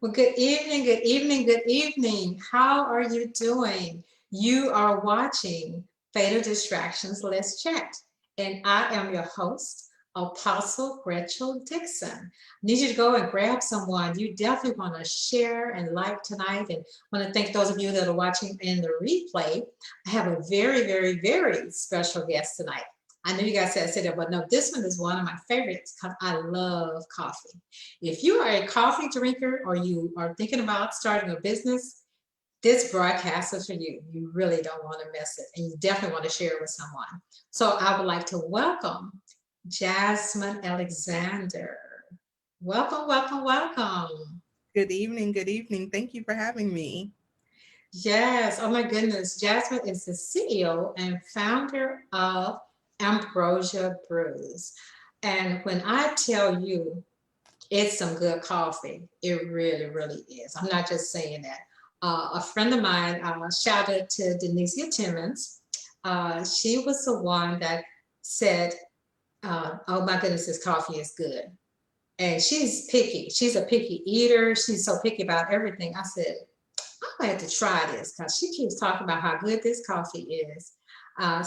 Well, good evening, good evening, good evening. How are you doing? You are watching Fatal Distractions, Let's Chat. And I am your host, Apostle Rachel Dixon. I need you to go and grab someone you definitely want to share and like tonight. And I want to thank those of you that are watching in the replay. I have a very, very, very special guest tonight. I know you guys said that, but no, this one is one of my favorites because I love coffee. If you are a coffee drinker or you are thinking about starting a business, this broadcast is for you. You really don't want to miss it, and you definitely want to share it with someone. So I would like to welcome Jasmine Alexander. Welcome, welcome, welcome. Good evening. Good evening. Thank you for having me. Yes, oh my goodness. Jasmine is the CEO and founder of Ambrosia Brews. And when I tell you it's some good coffee. It really, really is. I'm not just saying that. A friend of mine, shout out to Denicia Timmons. She was the one that said, "Oh my goodness, this coffee is good." And she's picky. She's a picky eater. She's so picky about everything. I said, I'm gonna have to try this because she keeps talking about how good this coffee is.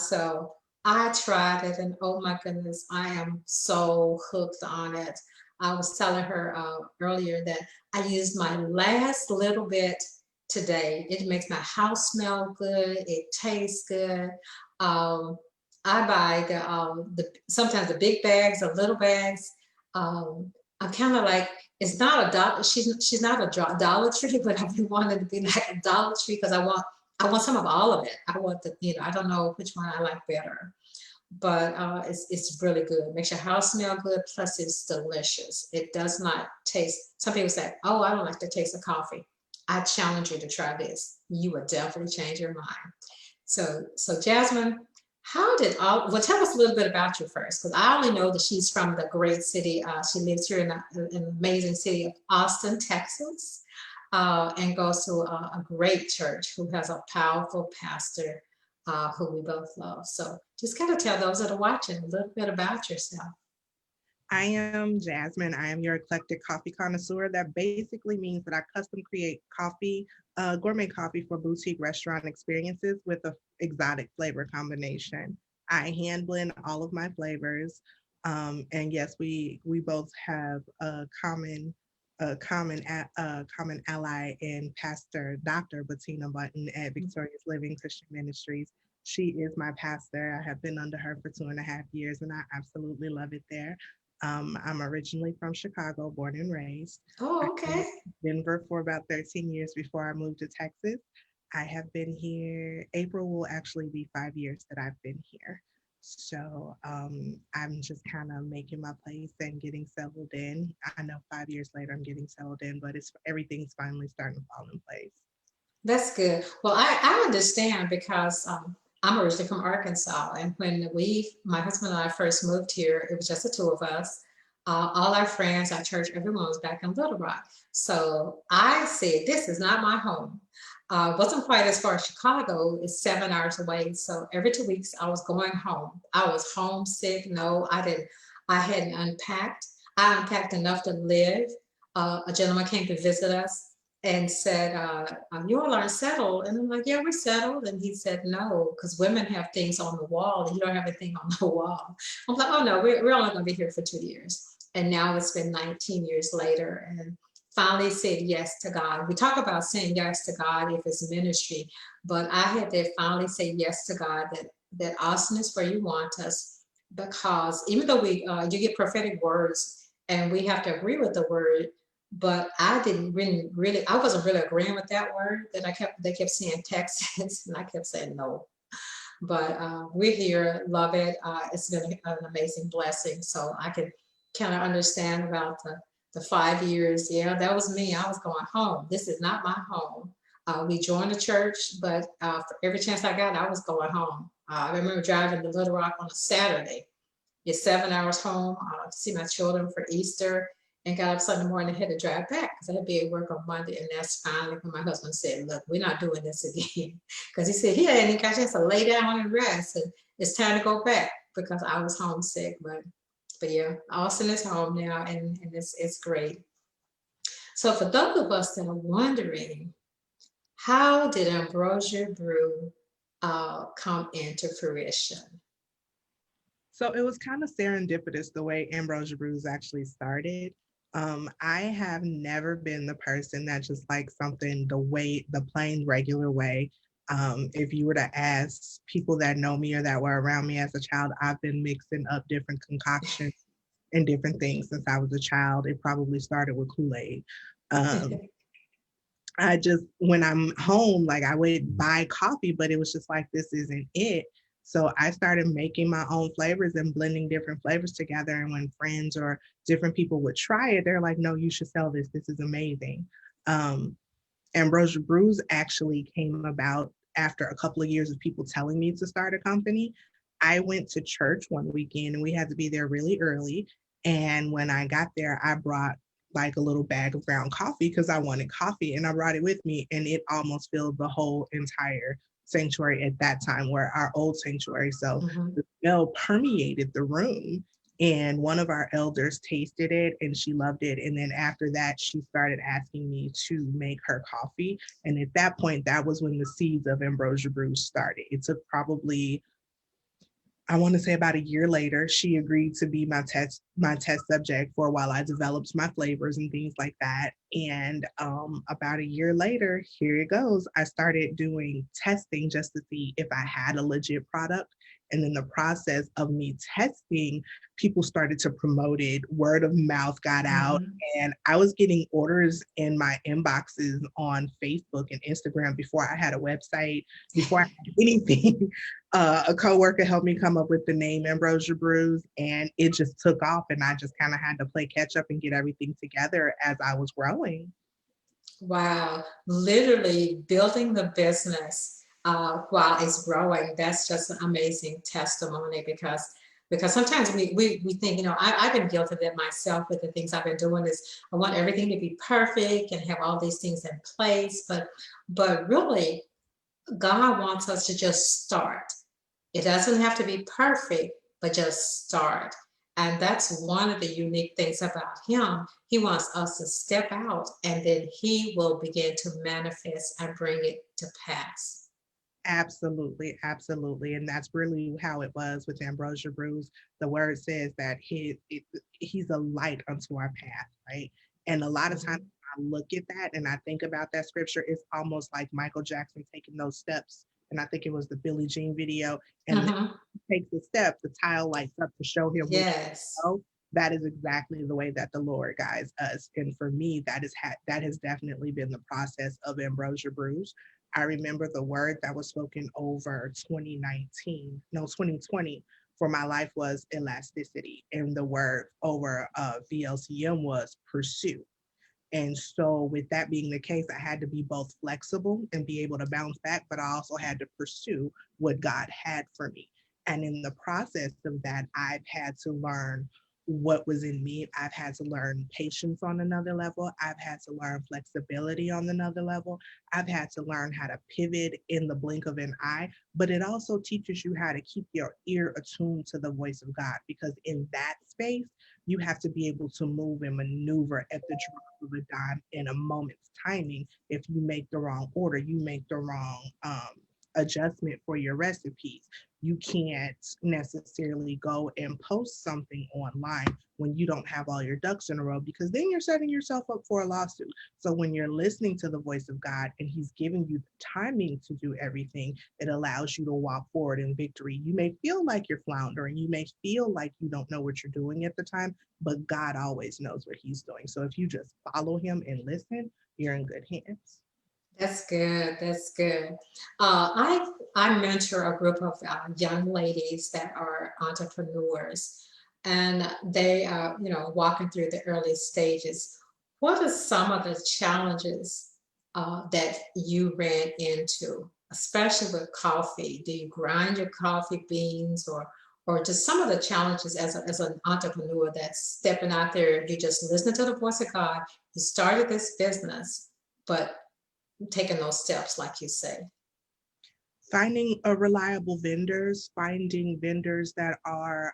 So I tried it, and oh my goodness, I am so hooked on it. I was telling her earlier that I used my last little bit today. It makes my house smell good. It tastes good. Um, I buy the sometimes the big bags or little bags. I'm kind of like it's not a dollar. She's not a Dollar Tree, but I've been wanting to be like a Dollar Tree because I want some of all of it. I want the I don't know which one I like better, but it's really good. It makes your house smell good. Plus, it's delicious. It does not taste. Some people say, "Oh, I don't like the taste of coffee." I challenge you to try this. You will definitely change your mind. So Jasmine, how did all? Well, tell us a little bit about you first, because I only know that she's from the great city. She lives here in the amazing city of Austin, Texas, and goes to a great church who has a powerful pastor who we both love. So just kind of tell those that are watching a little bit about yourself. I am Jasmine. I am your eclectic coffee connoisseur. That basically means that I custom create coffee, gourmet coffee for boutique restaurant experiences with a exotic flavor combination. I hand blend all of my flavors. And yes, we both have a common ally in Pastor Dr. Bettina Button at Victorious Living Christian Ministries. She is my pastor. I have been under her for 2.5 years, and I absolutely love it there. I'm originally from Chicago, born and raised. I Oh, lived okay. in Denver for about 13 years before I moved to Texas. I have been here, April will actually be 5 years that I've been here. So I'm just kind of making my place and getting settled in. I know 5 years later I'm getting settled in, but it's everything's finally starting to fall in place. That's good. Well, I understand because I'm originally from Arkansas, and when my husband and I first moved here, it was just the two of us. All our friends, our church, everyone was back in Little Rock. So I said, "This is not my home." Wasn't quite as far as Chicago. It's 7 hours away. So every 2 weeks, I was going home. I was homesick. No, I didn't. I hadn't unpacked. I unpacked enough to live. A gentleman came to visit us and said, "You all aren't settled." And I'm like, "Yeah, we're settled." And he said, "No, because women have things on the wall, and you don't have anything on the wall." I'm like, "Oh no, we're only going to be here for 2 years." And now it's been 19 years later, and finally said yes to God. We talk about saying yes to God if it's ministry, but I had to finally say yes to God that Austin is where you want us, because even though you get prophetic words and we have to agree with the word, but I didn't really, I wasn't really agreeing with that word that they kept saying Texas, and I kept saying no. But we're here, love it. It's been an amazing blessing. So I could kind of understand about the 5 years. Yeah, that was me. I was going home. This is not my home. We joined the church, but for every chance I got, I was going home. I remember driving to Little Rock on a Saturday. It's 7 hours home to see my children for Easter, and got up Sunday morning and had to drive back because I had to be at work on Monday. And that's finally when my husband said, "Look, we're not doing this again." Because he said he hadn't even got a chance to lay down and rest. And it's time to go back because I was homesick. But yeah, Austin is home now, and it's great. So for those of us that are wondering, how did Ambrosia Brew come into fruition? So it was kind of serendipitous the way Ambrosia Brews actually started. I have never been the person that just likes something the plain regular way. If you were to ask people that know me or that were around me as a child, I've been mixing up different concoctions and different things since I was a child. It probably started with Kool-Aid. Um, I just, when I'm home, like I would buy coffee, but it was just like, this isn't it. So I started making my own flavors and blending different flavors together. And when friends or different people would try it, they're like, no, you should sell this. This is amazing. Um, Ambrosia Brews actually came about after a couple of years of people telling me to start a company. I went to church one weekend and we had to be there really early. And when I got there, I brought like a little bag of ground coffee because I wanted coffee and I brought it with me and it almost filled the whole entire sanctuary at that time, where our old sanctuary. So Mhm. the smell permeated the room and one of our elders tasted it and she loved it. And then after that, she started asking me to make her coffee. And at that point, that was when the seeds of Ambrosia Brews started. It took probably, I want to say about a year later, she agreed to be my test subject for while I developed my flavors and things like that. And about a year later, here it goes. I started doing testing just to see if I had a legit product. And in the process of me testing, people started to promote it. Word of mouth got out, Mhm. and I was getting orders in my inboxes on Facebook and Instagram before I had a website, before I had anything. A coworker helped me come up with the name Ambrosia Brews, and it just took off. And I just kind of had to play catch up and get everything together as I was growing. Wow, literally building the business while it's growing. That's just an amazing testimony because sometimes we think, I've been guilty of it myself with the things I've been doing is I want everything to be perfect and have all these things in place, but really God wants us to just start. It doesn't have to be perfect, but just start. And that's one of the unique things about him. He wants us to step out and then he will begin to manifest and bring it to pass. Absolutely, absolutely. And that's really how it was with Ambrosia Brews. The word says that he's a light unto our path, right? And a lot of times Mhm. I look at that and I think about that scripture, it's almost like Michael Jackson taking those steps. And I think it was the Billie Jean video. And then Mhm. he takes the step, the tile lights up to show him which way to Yes. go. That is exactly the way that the Lord guides us. And for me, that has definitely been the process of Ambrosia Brews. I remember the word that was spoken over 2019, no, 2020 for my life was elasticity. And the word over VLCM was pursue. And so, with that being the case, I had to be both flexible and be able to bounce back, but I also had to pursue what God had for me. And in the process of that, I've had to learn what was in me. I've had to learn patience on another level. I've had to learn flexibility on another level. I've had to learn how to pivot in the blink of an eye. But it also teaches you how to keep your ear attuned to the voice of God, because in that space, you have to be able to move and maneuver at the drop of a dime in a moment's timing. If you make the wrong order, you make the wrong adjustment for your recipes. You can't necessarily go and post something online when you don't have all your ducks in a row, because then you're setting yourself up for a lawsuit. So when you're listening to the voice of God and he's giving you the timing to do everything, it allows you to walk forward in victory. You may feel like you're floundering, you may feel like you don't know what you're doing at the time, but God always knows what he's doing. So if you just follow him and listen, you're in good hands. That's good. That's good. I mentor a group of young ladies that are entrepreneurs, and they are walking through the early stages. What are some of the challenges that you ran into, especially with coffee? Do you grind your coffee beans, or just some of the challenges as an entrepreneur that's stepping out there? You just listen to the voice of God. You started this business, but taking those steps, like you say. Finding a reliable vendors, finding vendors that are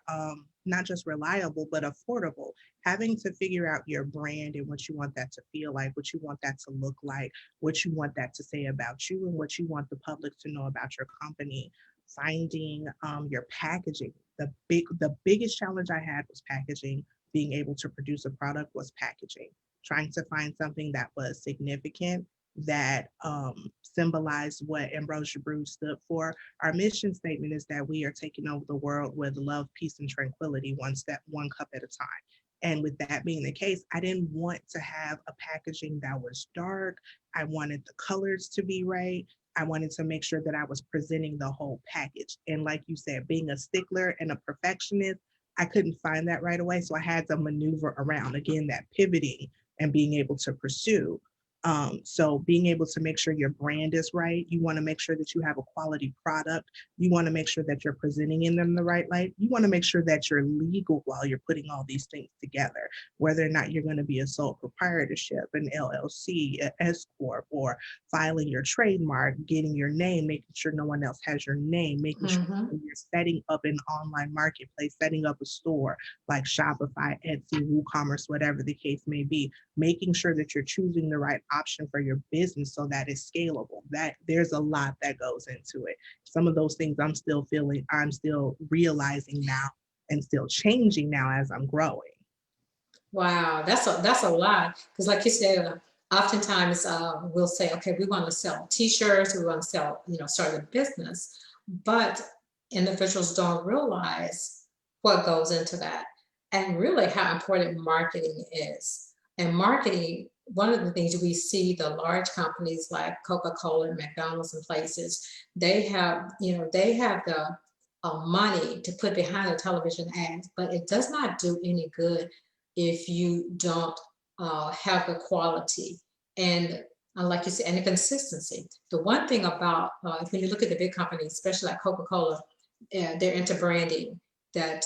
not just reliable, but affordable. Having to figure out your brand and what you want that to feel like, what you want that to look like, what you want that to say about you, and what you want the public to know about your company. Finding your packaging. The biggest challenge I had was packaging. Being able to produce a product was packaging. Trying to find something that was significant, that symbolized what Ambrosia Brews stood for. Our mission statement is that we are taking over the world with love, peace, and tranquility, one step, one cup at a time. And with that being the case, I didn't want to have a packaging that was dark. I wanted the colors to be right. I wanted to make sure that I was presenting the whole package. And like you said, being a stickler and a perfectionist, I couldn't find that right away. So I had to maneuver around again, that pivoting and being able to pursue. So being able to make sure your brand is right, you want to make sure that you have a quality product. You want to make sure that you're presenting in them the right light. You want to make sure that you're legal while you're putting all these things together, whether or not you're going to be a sole proprietorship, an LLC, an S corp, or filing your trademark, getting your name, making sure no one else has your name, making sure Mm-hmm. you're setting up an online marketplace, setting up a store like Shopify, Etsy, WooCommerce, whatever the case may be, making sure that you're choosing the right option for your business so that it's scalable. That there's a lot that goes into it. Some of those things I'm still feeling, I'm still realizing now and still changing now as I'm growing. Wow, that's a lot. Because like you said, oftentimes we'll say, okay, we want to sell T-shirts, we want to sell, start a business, but individuals don't realize what goes into that, and really how important marketing is. And marketing, one of the things we see the large companies like Coca-Cola and McDonald's and places, they have the money to put behind the television ads, but it does not do any good if you don't have the quality and like you said, and the consistency. The one thing about when you look at the big companies, especially like Coca-Cola, they're into branding. That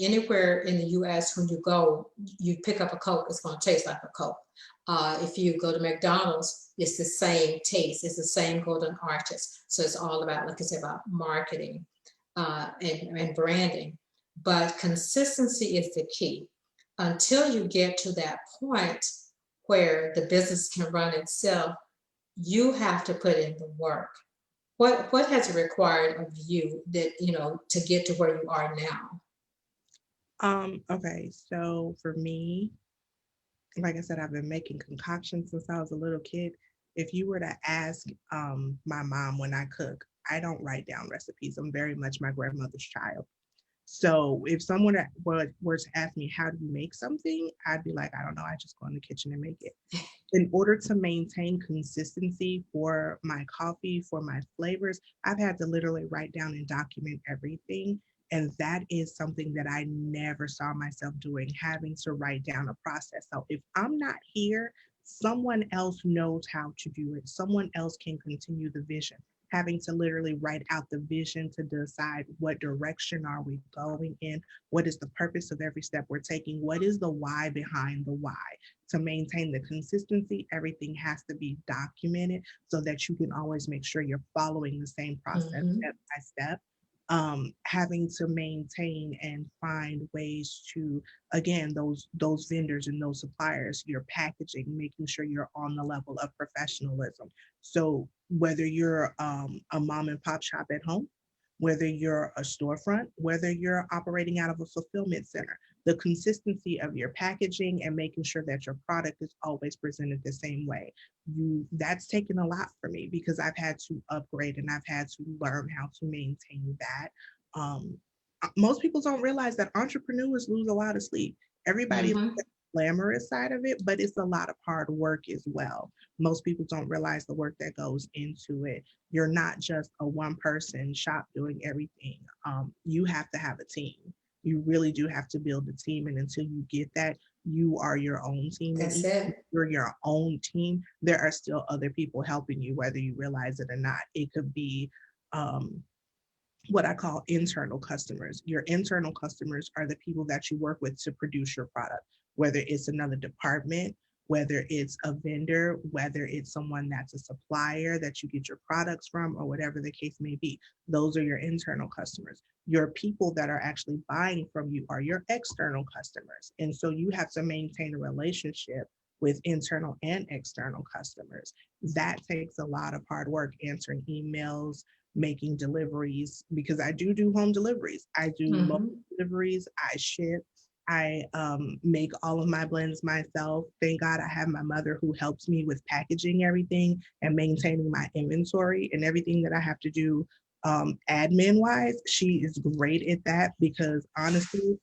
anywhere in the U.S. when you go, you pick up a Coke, it's going to taste like a Coke. If you go to McDonald's, it's the same taste, it's the same golden arches. So it's all about, like I said, about marketing and branding. But consistency is the key until you get to that point where the business can run itself. You have to put in the work. What has it required of you that to get to where you are now? Okay, so for me, like I said, I've been making concoctions since I was a little kid. If you were to ask my mom when I cook, I don't write down recipes. I'm very much my grandmother's child. So if someone were to ask me, how do you make something? I'd be like, I don't know. I just go in the kitchen and make it. In order to maintain consistency for my coffee, for my flavors, I've had to literally write down and document everything. And that is something that I never saw myself doing, having to write down a process. So if I'm not here, someone else knows how to do it. Someone else can continue the vision. Having to literally write out the vision to decide what direction are we going in, what is the purpose of every step we're taking, what is the why behind the why. To maintain the consistency, everything has to be documented so that you can always make sure you're following the same process Mm-hmm. step by step. Having to maintain and find ways to, again, those vendors and those suppliers, your packaging, making sure you're on the level of professionalism. So whether you're a mom and pop shop at home, whether you're a storefront, whether you're operating out of a fulfillment center, the consistency of your packaging and making sure that your product is always presented the same way. That's taken a lot for me because I've had to upgrade and I've had to learn how to maintain that. Um, Most people don't realize that entrepreneurs lose a lot of sleep. Everybody looks Mm-hmm. at the glamorous side of it, but it's a lot of hard work as well. Most people don't realize the work that goes into it. You're not just a one person shop doing everything. You have to have a team. You really do have to build a team. And until you get that, you are your own team. And That's even if it. you're your own team, there are still other people helping you, whether you realize it or not. It could be um, what I call internal customers. Your internal customers are the people that you work with to produce your product, whether it's another department, whether it's a vendor, whether it's someone that's a supplier that you get your products from, or whatever the case may be. Those are your internal customers. Your people that are actually buying from you are your external customers. And so you have to maintain a relationship with internal and external customers. That takes a lot of hard work, answering emails, making deliveries, because I do home deliveries. I do mobile Hmm. deliveries, I ship, I make all of my blends myself. Thank God I have my mother who helps me with packaging everything and maintaining my inventory and everything that I have to do admin wise. She is great at that because honestly,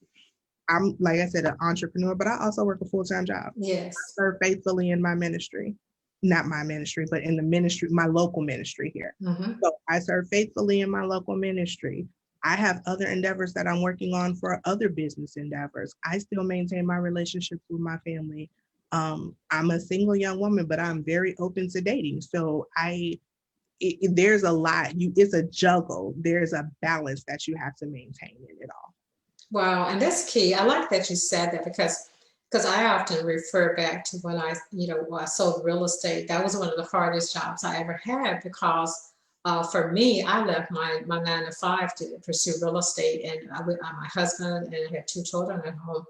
I'm, like I said, an entrepreneur, but I also work a full time job. Yes. Serve faithfully in my ministry, not my ministry, but in the ministry, my local ministry here. Hmm. So I serve faithfully in my local ministry. I have other endeavors that I'm working on for other business endeavors. I still maintain my relationships with my family. I'm a single young woman, but I'm very open to dating. So there's a lot. It's a juggle. There's a balance that you have to maintain in it all. Wow, and that's key. I like that you said that because I often refer back to when when I sold real estate. That was one of the hardest jobs I ever had because for me, I left my 9 to 5 to pursue real estate, and with my husband and I had 2 children at home.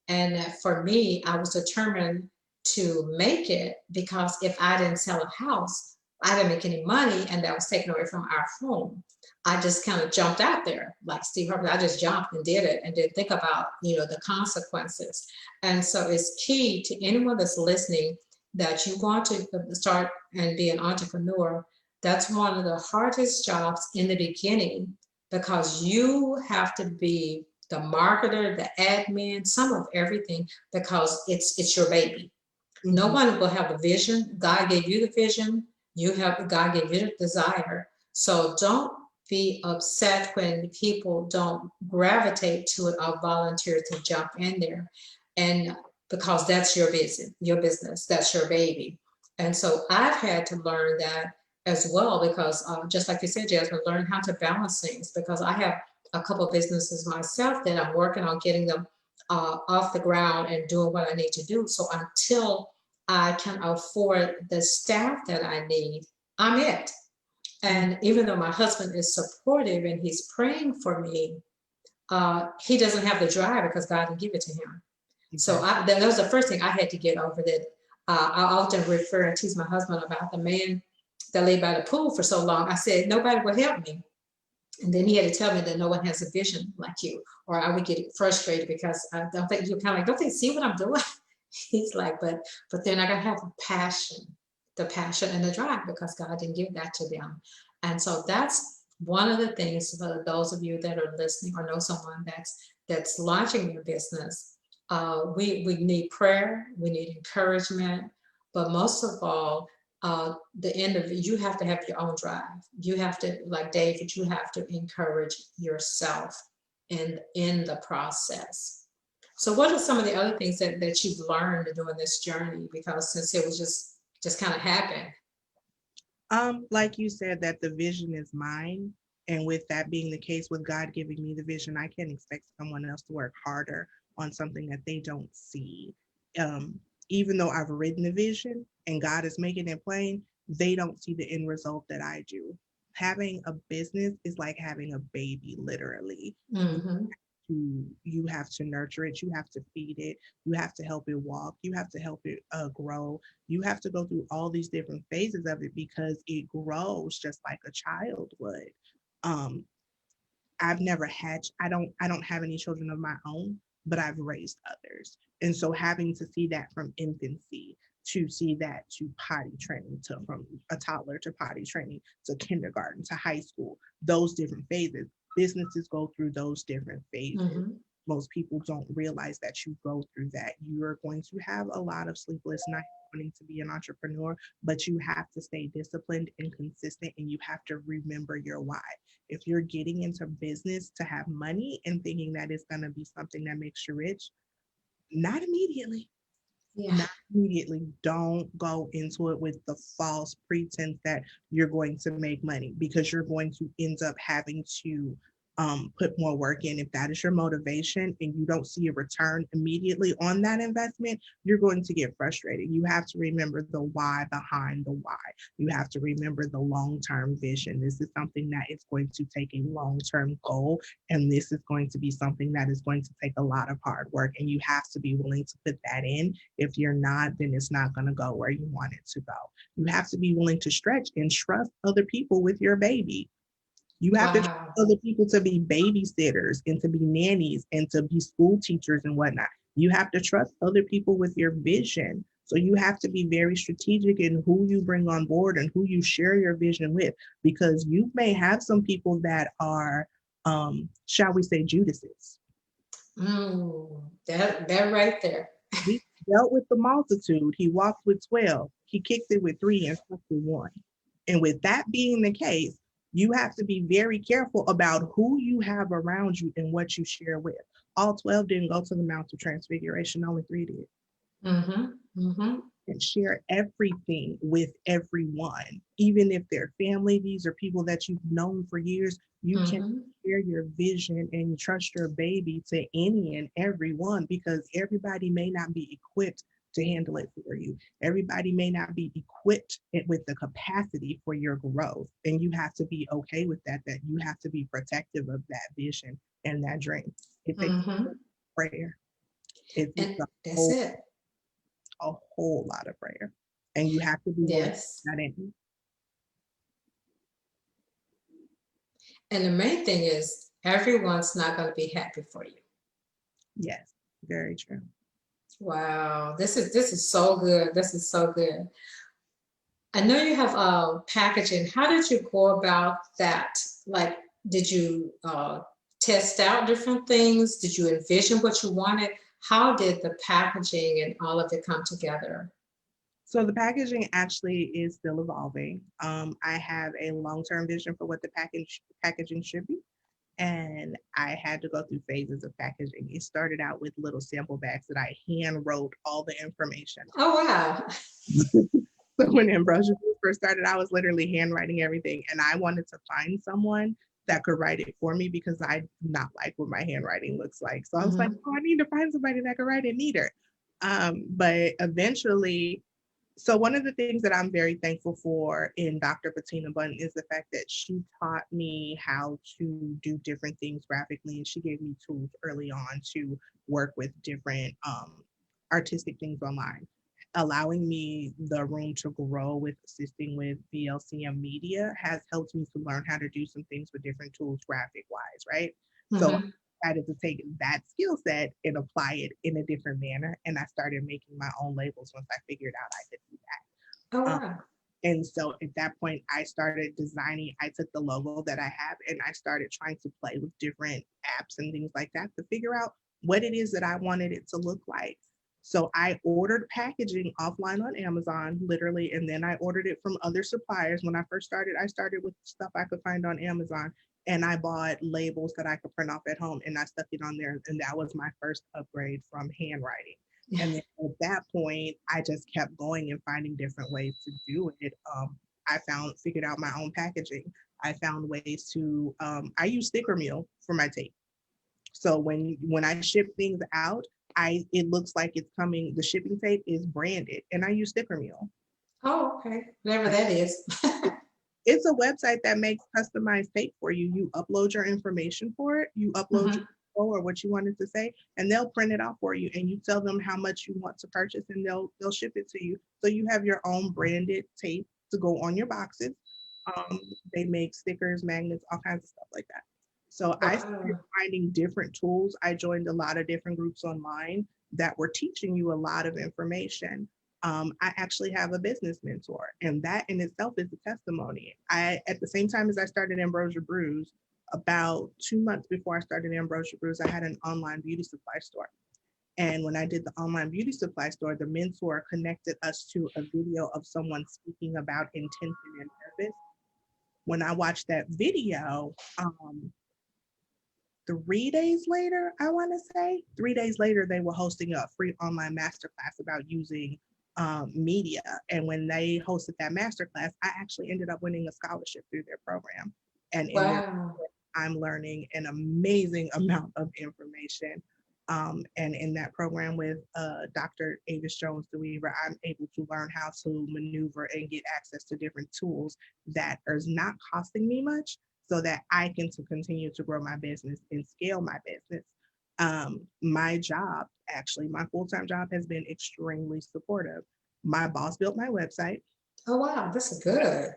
And for me, I was determined to make it because if I didn't sell a house, I didn't make any money, and that was taken away from our home. I just kind of jumped out there like Steve Harvey. I just jumped and did it and didn't think about the consequences. And so it's key to anyone that's listening that you want to start and be an entrepreneur. That's one of the hardest jobs in the beginning because you have to be the marketer, the admin, some of everything because it's your baby. No Mhm. one will have the vision. God gave you the vision. God gave you the desire. So don't be upset when people don't gravitate to it or volunteer to jump in there. And because that's your business, that's your baby. And so I've had to learn that as well because just like you said, Jasmine, learn how to balance things because I have a couple of businesses myself that I'm working on getting them off the ground and doing what I need to do. So until I can afford the staff that I need, I'm it. Mm. And even though my husband is supportive and he's praying for me, he doesn't have the drive because God didn't give it to him. So Okay. that was the first thing I had to get over that. I often refer and tease my husband about the man that lay by the pool for so long. I said, nobody will help me. And then he had to tell me that no one has a vision like you, or I would get frustrated because I don't think you're kind of like, don't they see what I'm doing? He's like, but then I gotta have the passion and the drive because God didn't give that to them. And so that's one of the things for those of you that are listening or know someone that's launching their business. We need prayer, we need encouragement, but most of all, the end of it, you have to have your own drive. You have to, like David, you have to encourage yourself in the process. So what are some of the other things that you've learned during this journey? Because since it was just kind of happened. Like you said, that the vision is mine. And with that being the case, with God giving me the vision, I can't expect someone else to work harder on something that they don't see. Um, Even though I've written the vision and God is making it plain, they don't see the end result that I do. Having a business is like having a baby, literally. Mm-hmm. You have to nurture it, you have to feed it, you have to help it walk, you have to help it grow, you have to go through all these different phases of it because it grows just like a child would. um I've never had, I don't have any children of my own, but I've raised others. And so having to see that from infancy, to see that to potty training, to from a toddler to potty training, to kindergarten, to high school, those different phases. Businesses go through those different phases. Mm-hmm. Most people don't realize that you go through that. You're going to have a lot of sleepless nights wanting to be an entrepreneur, but you have to stay disciplined and consistent, and you have to remember your why. If you're getting into business to have money and thinking that it's going to be something that makes you rich, not immediately. Yeah. Not immediately. Don't go into it with the false pretense that you're going to make money, because you're going to end up having to put more work in. If that is your motivation and you don't see a return immediately on that investment, you're going to get frustrated. You have to remember the why behind the why. You have to remember the long-term vision. This is something that is going to take a long-term goal, and this is going to be something that is going to take a lot of hard work, and you have to be willing to put that in. If you're not, then it's not going to go where you want it to go. You have to be willing to stretch and trust other people with your baby. You have to trust Wow. other people to be babysitters and to be nannies and to be school teachers and whatnot. You have to trust other people with your vision. So you have to be very strategic in who you bring on board and who you share your vision with, because you may have some people that are, shall we say, Judases. That right there. He dealt with the multitude. He walked with 12. He kicked it with 3 and stuck with 1. And with that being the case, you have to be very careful about who you have around you and what you share with. All 12 didn't go to the Mount of Transfiguration, only 3 did. Mm-hmm. Mm-hmm. And share everything with everyone, even if they're family. These are people that you've known for years. You can Mm-hmm. share your vision and trust your baby to any and everyone, because everybody may not be equipped to handle it for you. Everybody may not be equipped with the capacity for your growth. And you have to be okay with that, that you have to be protective of that vision and that dream. It takes Mm-hmm. prayer. It takes And that's it. a whole lot of prayer. And you have to be willing to Yes. put that in. And the main thing is everyone's not going to be happy for you. Yes, very true. Wow. This is so good. This is so good. I know you have packaging. How did you go about that? Like, did you test out different things? Did you envision what you wanted? How did the packaging and all of it come together? So the packaging actually is still evolving. I have a long-term vision for what the packaging should be. And I had to go through phases of packaging. It started out with little sample bags that I hand wrote all the information Oh, wow. on. So when Ambrosia first started, I was literally handwriting everything, and I wanted to find someone that could write it for me because I do not like what my handwriting looks like. So I was like, Hmm. oh, I need to find somebody that could write it neater. But eventually, so one of the things that I'm very thankful for in Dr. Bettina Bunn is the fact that she taught me how to do different things graphically, and she gave me tools early on to work with different artistic things online, allowing me the room to grow with assisting with VLCM media has helped me to learn how to do some things with different tools graphic wise, right? So Hmm. I decided to take that skill set and apply it in a different manner. And I started making my own labels once I figured out I could do Oh, that. wow. And so at that point, I started designing. I took the logo that I have and I started trying to play with different apps and things like that to figure out what it is that I wanted it to look like. So I ordered packaging offline on Amazon, literally, and then I ordered it from other suppliers. When I started with stuff I could find on Amazon, and I bought labels that I could print off at home and I stuck it on there. And that was my first upgrade from handwriting. And then at that point, I just kept going and finding different ways to do it. Figured out my own packaging. I found ways to, I use sticker meal for my tape. So when I ship things out, it looks like it's coming. The shipping tape is branded, and I use sticker meal. Oh, okay. Whatever that is. It's a website that makes customized tape for you. You upload your information for it. You upload your Hmm. logo or what you wanted to say, and they'll print it out for you. And you tell them how much you want to purchase, and they'll ship it to you. So you have your own branded tape to go on your boxes. They make stickers, magnets, all kinds of stuff like that. So I started Wow. finding different tools. I joined a lot of different groups online that were teaching you a lot of information. I actually have a business mentor, and that in itself is a testimony. At the same time as I started Ambrosia Brews, about 2 months before I started Ambrosia Brews, I had an online beauty supply store. And when I did the online beauty supply store, the mentor connected us to a video of someone speaking about intention and purpose. When I watched that video, 3 days later, I want to say 3 days later, they were hosting a free online masterclass about using media. And when they hosted that masterclass, I actually ended up winning a scholarship through their program. And in their Wow. I'm learning an amazing amount of information. And in that program with Dr. Avis Jones DeWeaver, I'm able to learn how to maneuver and get access to different tools that is not costing me much so that I can to continue to grow my business and scale my business. My job, actually, my full-time job has been extremely supportive. My boss built my website. Oh, wow, this is good.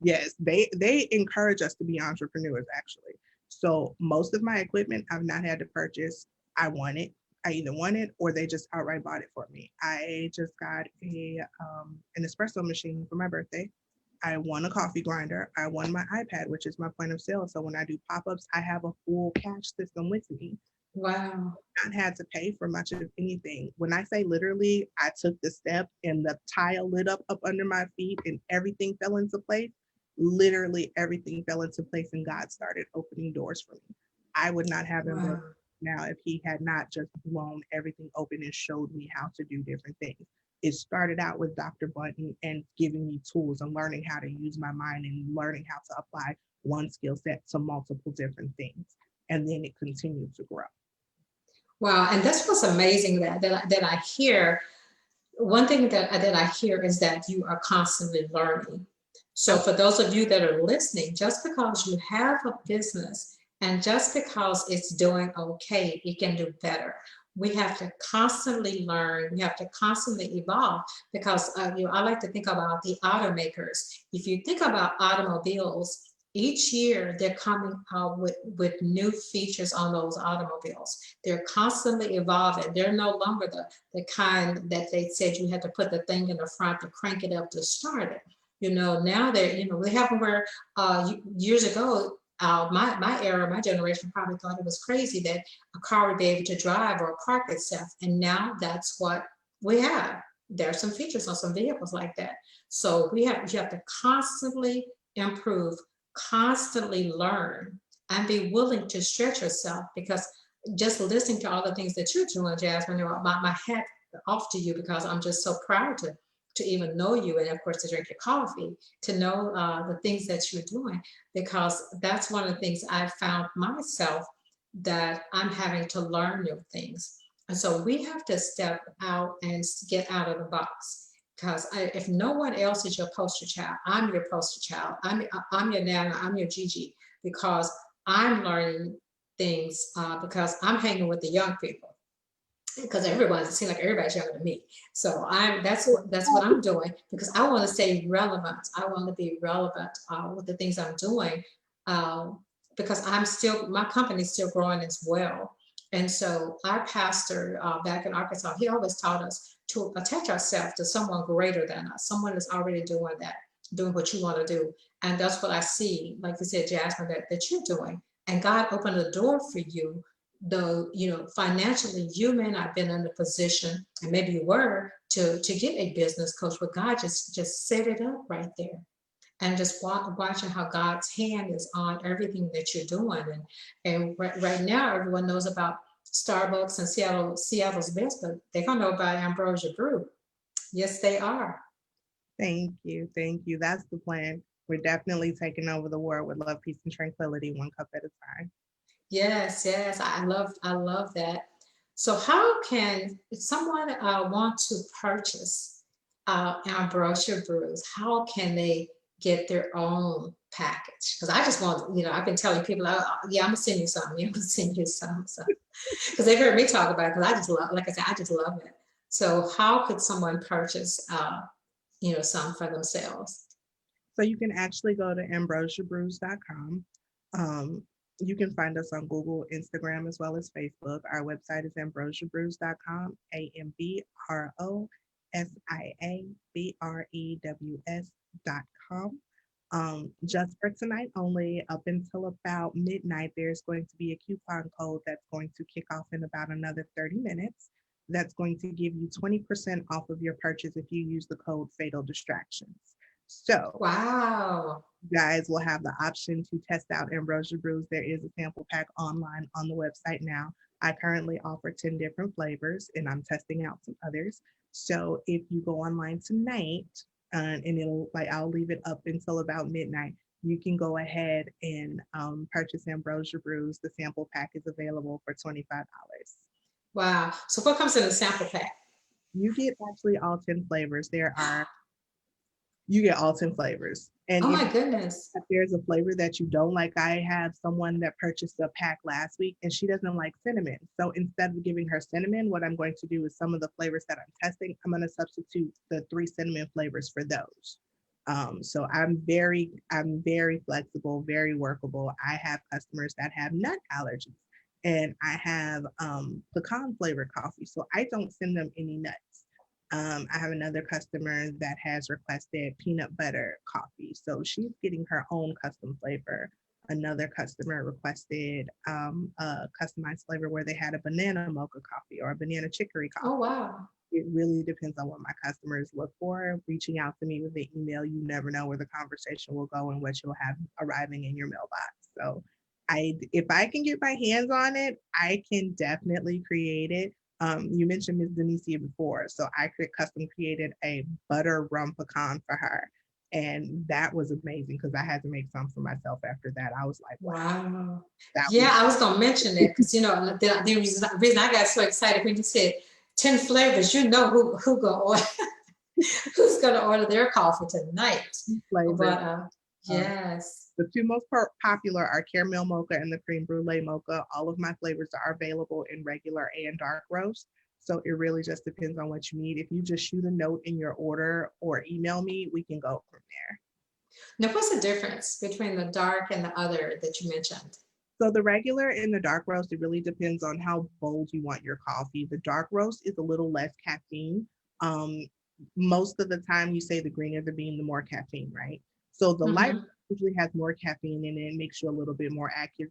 Yes, they encourage us to be entrepreneurs actually. So most of my equipment I've not had to purchase. I want it. I either want it or they just outright bought it for me. I just got a an espresso machine for my birthday. I won a coffee grinder. I won my iPad, which is my point of sale. So when I do pop-ups, I have a full cash system with me. Wow. Not had to pay for much of anything. When I say literally, I took the step and the tile lit up under my feet and everything fell into place. Literally everything fell into place and God started opening doors for me. I would not have Ambrosia Wow. now if he had not just blown everything open and showed me how to do different things. It started out with Dr. Button and giving me tools and learning how to use my mind and learning how to apply one skill set to multiple different things. And then it continued to grow. Wow. And that's what's amazing that I hear. One thing that I hear is that you are constantly learning. So for those of you that are listening, just because you have a business and just because it's doing okay, it can do better. We have to constantly learn. We have to constantly evolve because I like to think about the automakers. If you think about automobiles, each year they're coming out with new features on those automobiles. They're constantly evolving. They're no longer the kind that they said you had to put the thing in the front to crank it up to start it. Now they have them where years ago, my era, my generation probably thought it was crazy that a car would be able to drive or park itself. And now that's what we have. There are some features on some vehicles like that. So you have to constantly improve, constantly learn, and be willing to stretch yourself because just listening to all the things that you're doing, Jasmine, my hat off to you because I'm just so proud to even know you and of course to drink your coffee, to know the things that you're doing, because that's one of the things I found myself that I'm having to learn new things. And so we have to step out and get out of the box. Because if no one else is your poster child, I'm your poster child. I'm your Nana, I'm your Gigi, because I'm learning things because I'm hanging with the young people because it seems like everybody's younger than me. So that's what I'm doing because I want to stay relevant. I want to be relevant with the things I'm doing because my company's still growing as well. And so our pastor back in Arkansas, he always taught us to attach ourselves to someone greater than us, someone that's already doing that, doing what you want to do. And that's what I see, like you said, Jasmine, that you're doing. And God opened the door for you, though financially you may not have been in a position, and maybe you were, to get a business coach, but God just set it up right there. And just watching how God's hand is on everything that you're doing. And right now everyone knows about Starbucks and Seattle's best, but they're gonna know about Ambrosia Brew. Yes, they are. Thank you. Thank you. That's the plan. We're definitely taking over the world with love, peace, and tranquility, one cup at a time. Yes, yes, I love that. So how can someone want to purchase Ambrosia Brews? How can they get their own package? Because I just want, I've been telling people, yeah, I'm gonna send you something. I'm gonna send you some, so because they've heard me talk about it. Because I just love, like I said, I just love it. So how could someone purchase, some for themselves? So you can actually go to ambrosiabrews.com. Um, you can find us on Google, Instagram, as well as Facebook. Our website is ambrosiabrews.com, AMBROSIABREWS.com. Just for tonight only, up until about midnight, there's going to be a coupon code that's going to kick off in about another 30 minutes. That's going to give you 20% off of your purchase if you use the code Fatal Distractions. So Wow. you guys will have the option to test out Ambrosia Brews. There is a sample pack online on the website now. I currently offer 10 different flavors and I'm testing out some others. So if you go online tonight, and it'll I'll leave it up until about midnight. you can go ahead and purchase Ambrosia Brews. The sample pack is available for $25. Wow. So what comes in a sample pack? You get actually all 10 flavors. You get all 10 flavors. And Oh if my goodness. there's a flavor that you don't like, I have someone that purchased a pack last week and she doesn't like cinnamon. So instead of giving her cinnamon, what I'm going to do is some of the flavors that I'm testing, I'm going to substitute the 3 cinnamon flavors for those. So I'm very flexible, very workable. I have customers that have nut allergies and I have pecan flavored coffee. So I don't send them any nuts. I have another customer that has requested peanut butter coffee. So she's getting her own custom flavor. Another customer requested a customized flavor where they had a banana mocha coffee or a banana chicory coffee. Oh wow. It really depends on what my customers look for. Reaching out to me with the email, you never know where the conversation will go and what you'll have arriving in your mailbox. So if I can get my hands on it, I can definitely create it. You mentioned Ms. Denicia before, so I custom created a butter rum pecan for her. And that was amazing because I had to make some for myself after that. I was like, wow, Wow. that Yeah, was I was gonna mention that because the reason I got so excited when you said 10 flavors, you know who gonna order who's gonna order their coffee tonight. flavors. But Uh, yes. The 2 most popular are caramel mocha and the cream brulee mocha. All of my flavors are available in regular and dark roast. So it really just depends on what you need. If you just shoot a note in your order or email me, we can go from there. Now what's the difference between the dark and the other that you mentioned? So the regular and the dark roast, it really depends on how bold you want your coffee. The dark roast is a little less caffeine. Um, Most of the time you say the greener the bean, the more caffeine, right? So the light Mm-hmm. usually has more caffeine in it and makes you a little bit more active.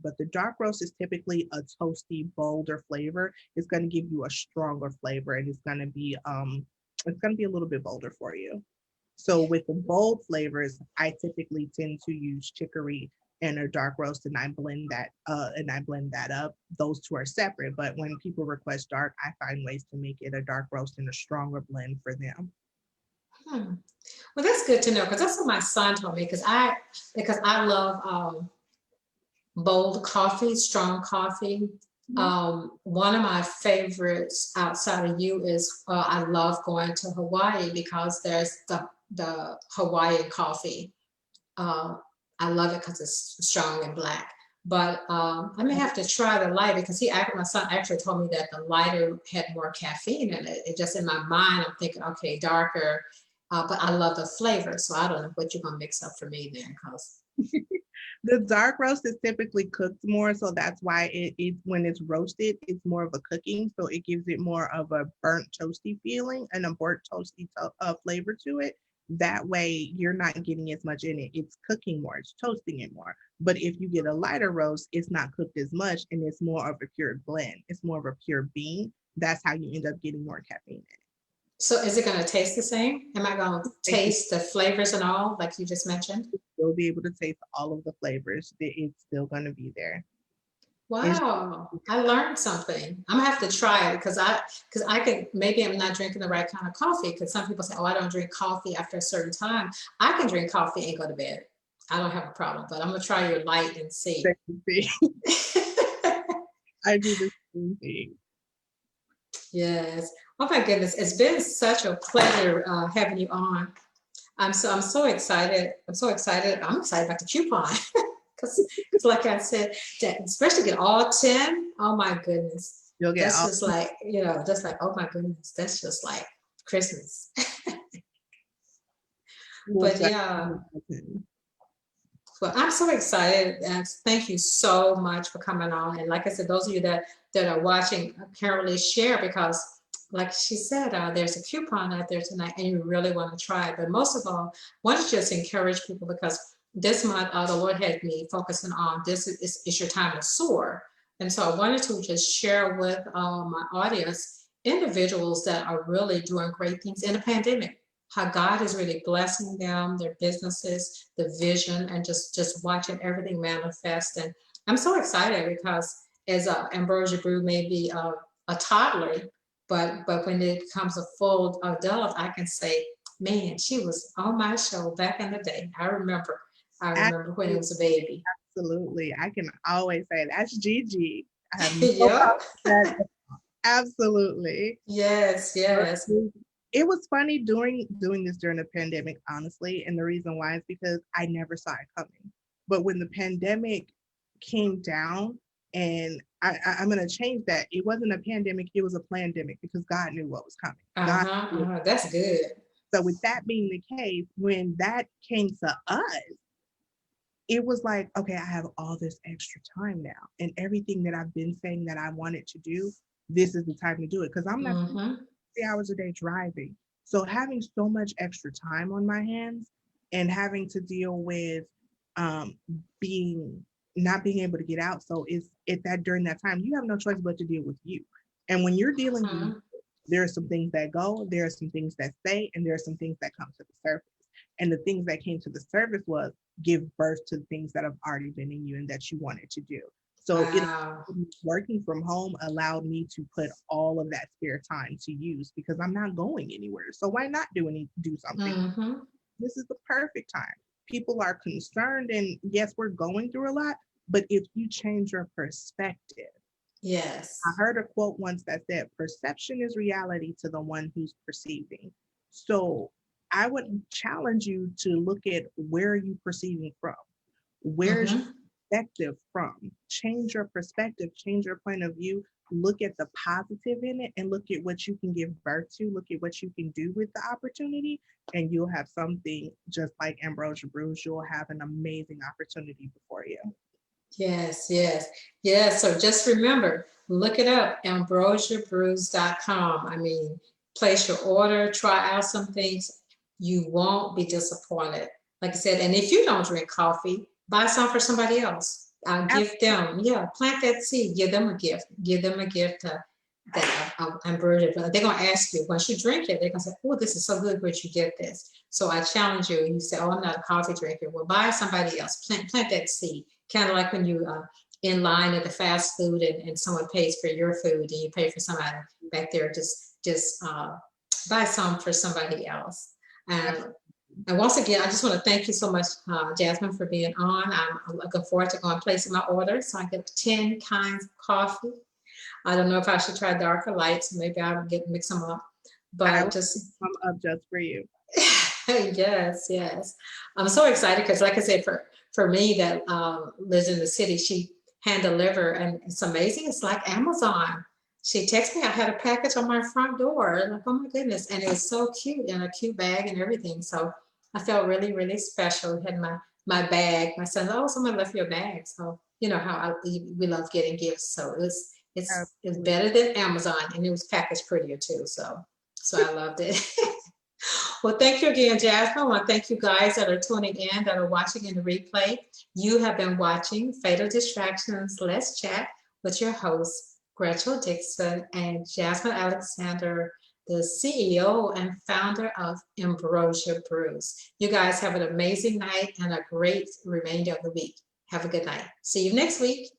But the dark roast is typically a toasty, bolder flavor. It's going to give you a stronger flavor and it's going to be a little bit bolder for you. So with the bold flavors, I typically tend to use chicory and a dark roast, and I blend that up. Those 2 are separate, but when people request dark, I find ways to make it a dark roast and a stronger blend for them. Hmm. Well, that's good to know because that's what my son told me because I love bold coffee, strong coffee. Mhm. One of my favorites outside of you is I love going to Hawaii because there's the Hawaiian coffee. Um, I love it because it's strong and black. But I may have to try the lighter because my son actually told me that the lighter had more caffeine in it. It just in my mind, I'm thinking, okay, darker. But I love the flavor, so I don't know what you're gonna mix up for me then, cause The dark roast is typically cooked more, so that's why it when it's roasted, it's more of a cooking, so it gives it more of a burnt toasty feeling and a burnt toasty flavor to it. That way, you're not getting as much in it. It's cooking more, it's toasting it more. But if you get a lighter roast, it's not cooked as much, and it's more of a pure blend. It's more of a pure bean. That's how you end up getting more caffeine in so is it gonna taste the same? Am I gonna it. taste the flavors and all, like you just mentioned? You'll be able to taste all of the flavors. It's still going to be there. It's Wow, I learned something. I'm gonna have to try it because I could maybe I'm not drinking the right kind of coffee because some people say, oh, I don't drink coffee after a certain time. I can drink coffee and go to bed. I don't have a problem, but I'm gonna try your light and see. same thing. I do the same thing. Yes. Oh my goodness, it's been such a pleasure having you on. I'm so excited. I'm so excited. I'm excited about the coupon because like I said, especially get all 10. Oh my goodness. You'll get That's all. just like, just like, oh my goodness, that's just like Christmas. We'll But set yeah, it. well, I'm so excited and thank you so much for coming on. And like I said, those of you that are watching, apparently share because like she said, there's a coupon out there tonight and you really want to try it. But most of all, I want to just encourage people because this month, the Lord had me focusing on this is your time to soar. And so I wanted to just share with my audience individuals that are really doing great things in the pandemic, how God is really blessing them, their businesses, the vision, and just watching everything manifest. And I'm so excited because as Ambrosia Brew may be a toddler, but when it becomes a full adult, I can say, man, she was on my show back in the day. I remember I remember when it was a baby. Absolutely. I can always say that's Gigi. I have no problem Yep. with that. Absolutely. Yes, yes. It was funny doing this during the pandemic, honestly. And the reason why is because I never saw it coming. But when the pandemic came down, and I'm going to change that. It wasn't a pandemic, it was a pandemic because God knew what was coming. God Uh-huh, knew. That's good. So, with that being the case, when that came to us, it was like, okay, I have all this extra time now. And everything that I've been saying that I wanted to do, this is the time to do it. Because I'm not Mm-hmm. 3 hours a day driving. So having so much extra time on my hands and having to deal with um, being not being able to get out. So it's that during that time you have no choice but to deal with you. And when you're dealing with you, Mm-hmm. there are some things that go, there are some things that stay, and there are some things that come to the surface. And the things that came to the surface was give birth to things that have already been in you and that you wanted to do. So it Wow. working from home allowed me to put all of that spare time to use because I'm not going anywhere. So why not do something? Mm-hmm. This is the perfect time. People are concerned, and yes, we're going through a lot, but if you change your perspective, I Yes. heard a quote once that said, perception is reality to the one who's perceiving. So I would challenge you to look at where are you perceiving from? Where's your Mm-hmm. perspective from? Change your perspective, change your point of view. Look at the positive in it and look at what you can give birth to. Look at what you can do with the opportunity, and you'll have something just like Ambrosia Brews. You'll have an amazing opportunity before you. Yes, yes, yes. So just remember, look it up, ambrosiabrews.com. I mean, place your order, try out some things. You won't be disappointed. Like I said, and if you don't drink coffee, buy some for somebody else. Give them, yeah, plant that seed, give them a gift, give them a gift that ambrosia. They're gonna ask you once you drink it, they're gonna say, "Oh, this is so good. Where'd you get this?" So I challenge you. You say, "Oh, I'm not a coffee drinker." Well, buy somebody else. Plant that seed. Kind of like when you in line at the fast food and someone pays for your food and you pay for somebody back there. Just buy some for somebody else. And and once again, I just want to thank you so much, Jasmine, for being on. I'm looking forward to going placing my order so I get 10 kinds of coffee. I don't know if I should try darker lights. Maybe I'll mix them up. I But will just come up just for you. yes, yes. I'm so excited because, like I said, for me that lives in the city, she hand deliver, and it's amazing. It's like Amazon. She texted me. I had a package on my front door. Like, oh my goodness, and it was so cute in a cute bag and everything. So I felt really, really special. Had my bag. My son, oh, someone left your bag. So you know how we love getting gifts. So it's Absolutely. better than Amazon, and it was packaged prettier too. So I loved it. Well, thank you again, Jasmine. I want to thank you guys that are tuning in, that are watching in the replay. You have been watching Fatal Distractions. Let's chat with your hosts, Gretchen Dixon and Jasmine Alexander, the CEO and founder of Ambrosia Brews. You guys have an amazing night and a great remainder of the week. Have a good night. See you next week.